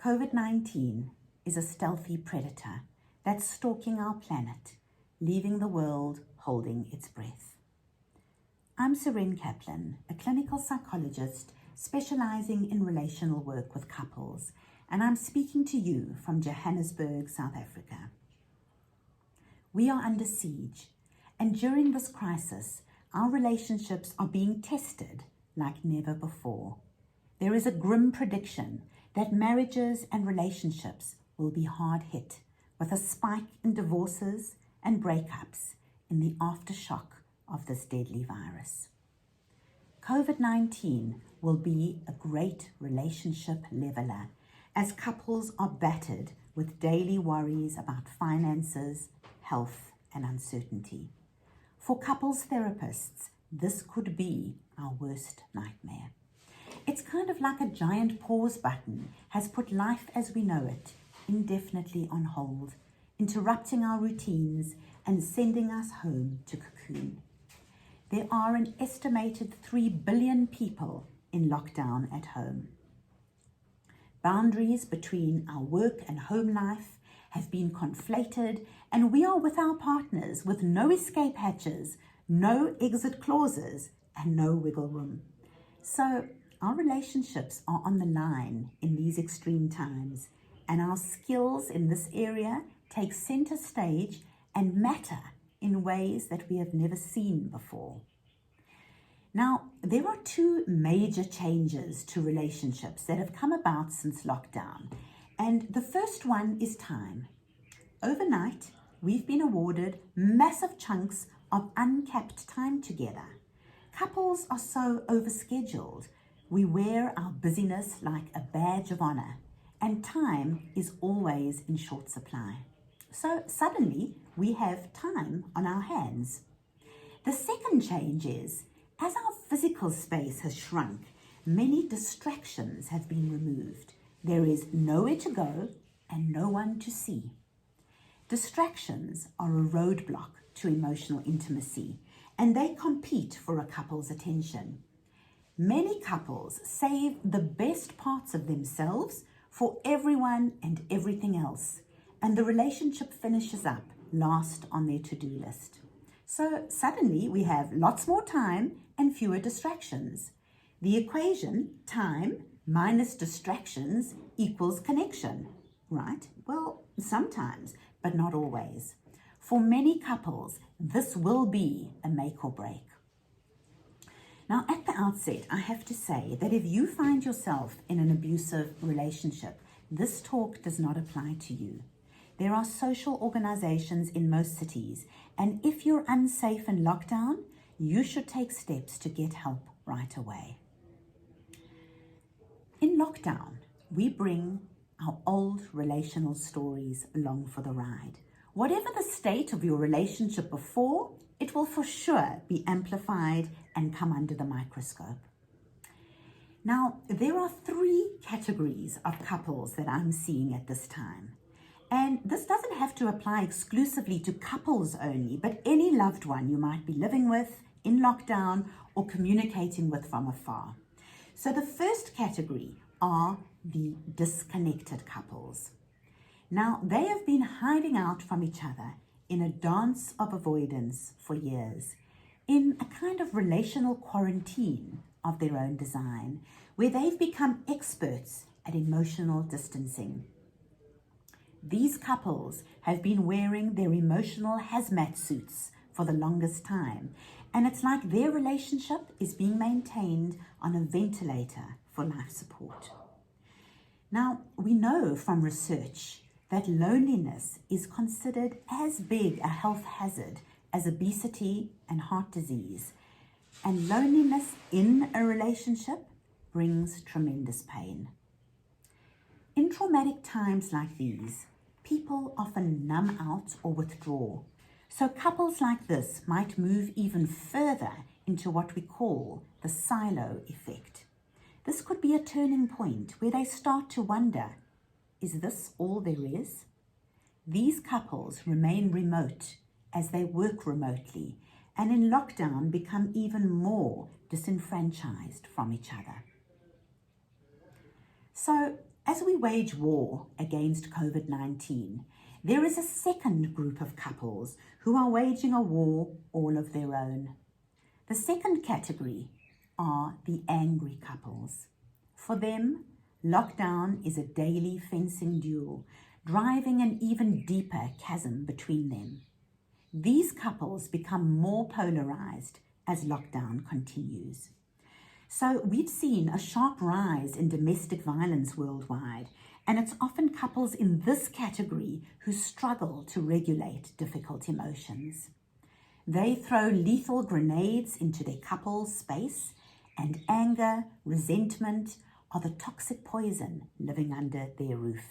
COVID-19 is a stealthy predator that's stalking our planet, leaving the world holding its breath. I'm Serene Kaplan, a clinical psychologist specializing in relational work with couples, and I'm speaking to you from Johannesburg, South Africa. We are under siege, and during this crisis, our relationships are being tested like never before. There is a grim prediction that marriages and relationships will be hard hit with a spike in divorces and breakups in the aftershock of this deadly virus. COVID-19 will be a great relationship leveler as couples are battered with daily worries about finances, health, and uncertainty. For couples therapists, this could be our worst nightmare. It's kind of like a giant pause button has put life as we know it indefinitely on hold, interrupting our routines and sending us home to cocoon. There are an estimated 3 billion people in lockdown at home. Boundaries between our work and home life have been conflated, and we are with our partners with no escape hatches, no exit clauses, and no wiggle room. So our relationships are on the line in these extreme times, and our skills in this area take center stage and matter in ways that we have never seen before. Now, there are two major changes to relationships that have come about since lockdown, and the first one is time. Overnight, we've been awarded massive chunks of uncapped time together. Couples are so overscheduled. We wear our busyness like a badge of honor, and time is always in short supply. So suddenly we have time on our hands. The second change is, as our physical space has shrunk, many distractions have been removed. There is nowhere to go and no one to see. Distractions are a roadblock to emotional intimacy, and they compete for a couple's attention. Many couples save the best parts of themselves for everyone and everything else, and the relationship finishes up last on their to-do list. So suddenly we have lots more time and fewer distractions. The equation, time minus distractions equals connection, right? Well, sometimes, but not always. For many couples, this will be a make or break. Now, at the outset, I have to say that if you find yourself in an abusive relationship, this talk does not apply to you. There are social organizations in most cities, and if you're unsafe in lockdown, you should take steps to get help right away. In lockdown, we bring our old relational stories along for the ride. Whatever the state of your relationship before, it will for sure be amplified and come under the microscope. Now, there are 3 categories of couples that I'm seeing at this time. And this doesn't have to apply exclusively to couples only, but any loved one you might be living with in lockdown or communicating with from afar. So the first category are the disconnected couples. Now, they have been hiding out from each other in a dance of avoidance for years, in a kind of relational quarantine of their own design, where they've become experts at emotional distancing. These couples have been wearing their emotional hazmat suits for the longest time, and it's like their relationship is being maintained on a ventilator for life support. Now, we know from research that loneliness is considered as big a health hazard as obesity and heart disease, and loneliness in a relationship brings tremendous pain. In traumatic times like these, people often numb out or withdraw. So couples like this might move even further into what we call the silo effect. This could be a turning point where they start to wonder, is this all there is? These couples remain remote as they work remotely, and in lockdown become even more disenfranchised from each other. So As we wage war against COVID-19, there is a second group of couples who are waging a war all of their own. The second category are the angry couples. For them, lockdown is a daily fencing duel, driving an even deeper chasm between them. These couples become more polarized as lockdown continues. So we've seen a sharp rise in domestic violence worldwide, and it's often couples in this category who struggle to regulate difficult emotions. They throw lethal grenades into their couple's space, and anger, resentment are the toxic poison living under their roof.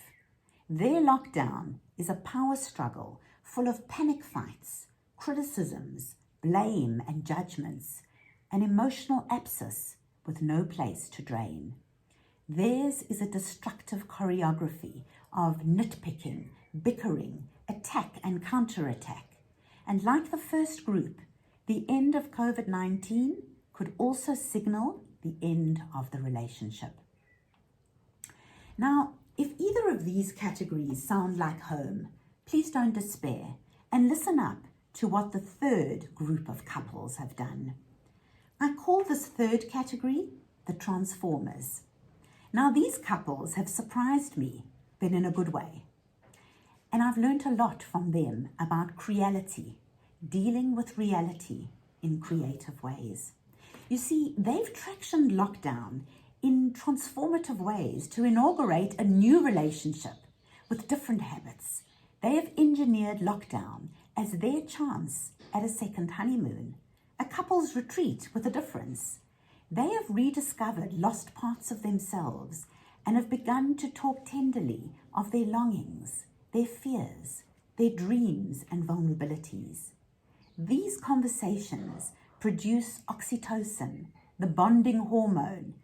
Their lockdown is a power struggle full of panic fights, criticisms, blame and judgments, an emotional abscess with no place to drain. Theirs is a destructive choreography of nitpicking, bickering, attack and counterattack. And like the first group, the end of COVID-19 could also signal the end of the relationship. Now, if either of these categories sound like home, please don't despair and listen up to what the third group of couples have done. I call this third category the transformers. Now, these couples have surprised me, but in a good way. And I've learned a lot from them about creality, dealing with reality in creative ways. You see, they've tractioned lockdown in transformative ways to inaugurate a new relationship with different habits. They have engineered lockdown as their chance at a second honeymoon, a couple's retreat with a difference. They have rediscovered lost parts of themselves and have begun to talk tenderly of their longings, their fears, their dreams and vulnerabilities. These conversations produce oxytocin, the bonding hormone,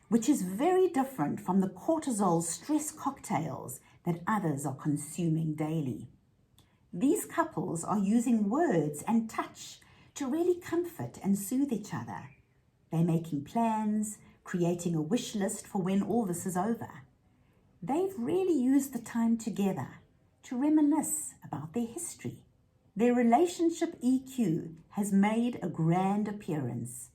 which is very different from the cortisol stress cocktails that others are consuming daily. These couples are using words and touch to really comfort and soothe each other. They're making plans, creating a wish list for when all this is over. They've really used the time together to reminisce about their history. Their relationship EQ has made a grand appearance.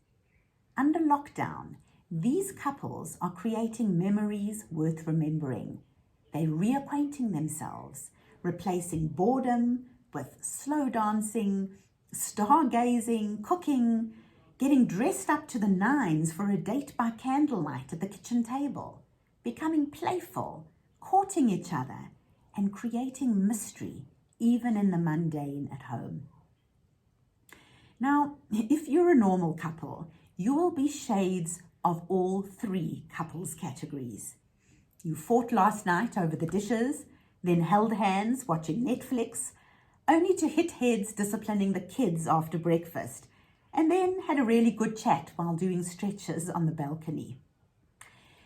Under lockdown, these couples are creating memories worth remembering. They're reacquainting themselves, replacing boredom with slow dancing, stargazing, cooking, getting dressed up to the nines for a date by candlelight at the kitchen table, becoming playful, courting each other, and creating mystery even in the mundane at home. Now, if you're a normal couple, you will be shades of all three couples categories. You fought last night over the dishes, then held hands watching Netflix, only to hit heads disciplining the kids after breakfast, and then had a really good chat while doing stretches on the balcony.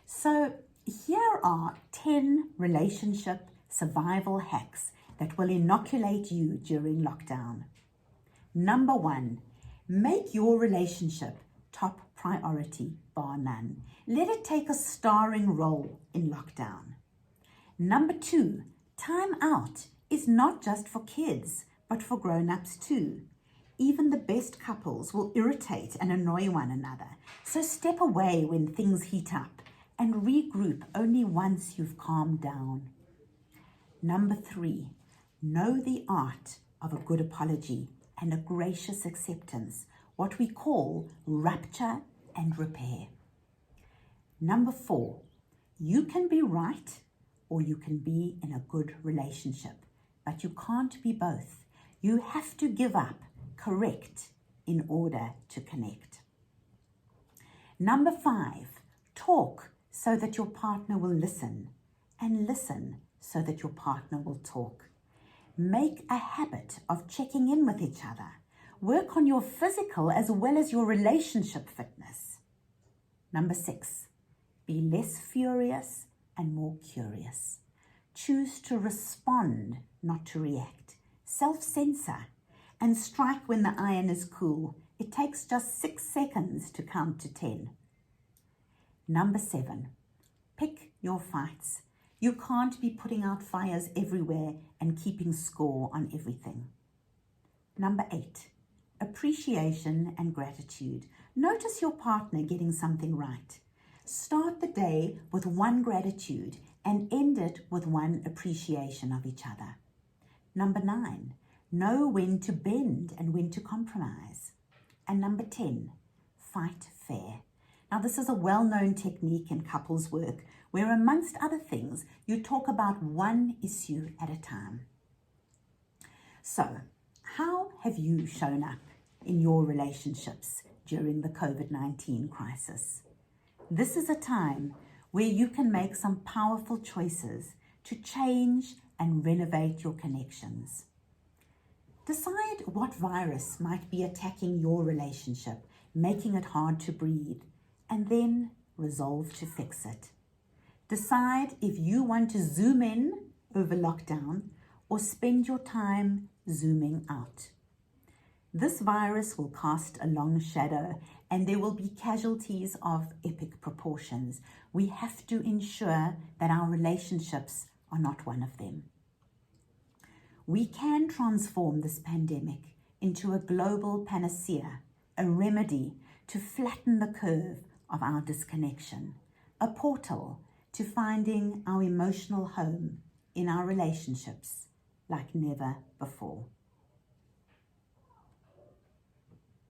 So here are 10 relationship survival hacks that will inoculate you during lockdown. Number 1, make your relationship top priority, bar none. Let it take a starring role in lockdown. Number 2, time out is not just for kids, but for grown-ups too. Even the best couples will irritate and annoy one another, so step away when things heat up and regroup only once you've calmed down. Number 3, know the art of a good apology and a gracious acceptance, what we call rupture and repair. Number 4, you can be right or you can be in a good relationship, but you can't be both. You have to give up correct in order to connect. Number 5, talk so that your partner will listen, and listen so that your partner will talk. Make a habit of checking in with each other. Work on your physical as well as your relationship fitness. Number 6, be less furious and more curious. Choose to respond, not to react. Self-censor and strike when the iron is cool. It takes just 6 seconds to count to 10. Number 7, pick your fights. You can't be putting out fires everywhere and keeping score on everything. Number 8, appreciation and gratitude. Notice your partner getting something right. Start the day with one gratitude and end it with one appreciation of each other. Number 9, know when to bend and when to compromise. And number 10, fight fair. Now, this is a well-known technique in couples work where, amongst other things, you talk about one issue at a time. So, how have you shown up in your relationships during the COVID-19 crisis? This is a time where you can make some powerful choices to change and renovate your connections. Decide what virus might be attacking your relationship, making it hard to breathe, and then resolve to fix it. Decide if you want to zoom in over lockdown or spend your time zooming out. This virus will cast a long shadow and there will be casualties of epic proportions. We have to ensure that our relationships are not one of them. We can transform this pandemic into a global panacea, a remedy to flatten the curve of our disconnection, a portal to finding our emotional home in our relationships like never before.